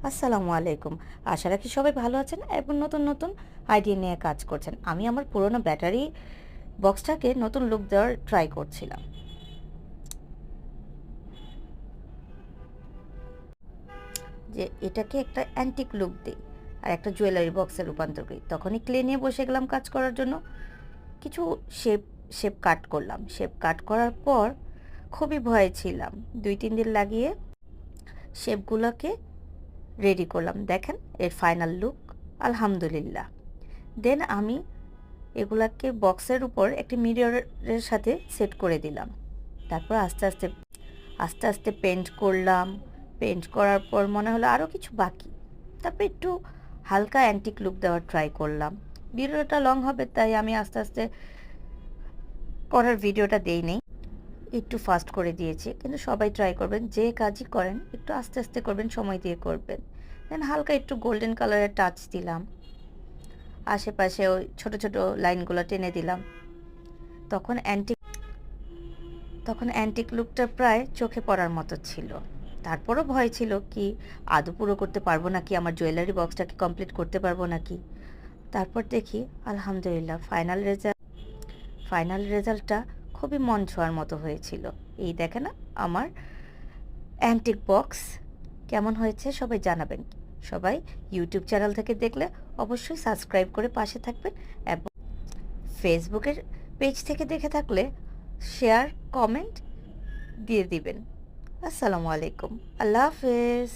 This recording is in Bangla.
আসসালামু আলাইকুম। আশা রাখি সবাই ভালো আছেন এবং নতুন নতুন আইডিয়া নিয়ে কাজ করছেন। আমি আমার পুরোনো ব্যাটারি বক্সটাকে নতুন লুক দেওয়ার ট্রাই করছিলাম। যে এটাকে একটা অ্যান্টিক লুক দিই আর একটা জুয়েলারি বক্সে রূপান্তর করি। তখনই ক্লে নিয়ে বসে গেলাম কাজ করার জন্য। কিছু শেপ শেপ কাট করলাম। শেপ কাট করার পর খুবই ভয়ে ছিলাম। ২-৩ দিন লাগিয়ে শেপগুলোকে রেডি করলাম। দেখেন এর ফাইনাল লুক, আলহামদুলিল্লাহ। দেন আমি এগুলাকে বক্সের উপর একটি মিররের সাথে সেট করে দিলাম। তারপর আস্তে আস্তে পেন্ট করলাম। পেন্ট করার পর মনে হলো আরও কিছু বাকি। তারপর একটু হালকা অ্যান্টিক লুক দেওয়ার ট্রাই করলাম। ভিডিওটা লং হবে তাই আমি আস্তে আস্তে করার ভিডিওটা দেইনি, একটু ফাস্ট করে দিয়েছি। কিন্তু সবাই ট্রাই করবেন, যে কাজই করেন একটু আস্তে আস্তে করবেন, সময় দিয়ে করবেন। দেন হালকা একটু গোল্ডেন কালারের টাচ দিলাম, আশেপাশে ওই ছোট ছোট লাইনগুলো টেনে দিলাম। তখন অ্যান্টিক লুকটা প্রায় চোখে পড়ার মতো ছিল। তারপরও ভয় ছিল কি আদৌ পুরো করতে পারবো নাকি, আমার জুয়েলারি বক্সটাকে কমপ্লিট করতে পারবো নাকি। তারপর দেখি আলহামদুলিল্লাহ ফাইনাল রেজাল্টটা খুবই মন ছোঁয়ার মতো হয়েছিল। এই দেখে না আমার অ্যান্টিক বক্স কেমন হয়েছে সবাই জানাবেন। সবাই ইউটিউব চ্যানেল থেকে দেখলে অবশ্যই সাবস্ক্রাইব করে পাশে থাকবেন এবং ফেসবুকের পেজ থেকে দেখে থাকলে শেয়ার কমেন্ট দিয়ে দিবেন। আসসালামু আলাইকুম, আল্লাহ হাফেজ।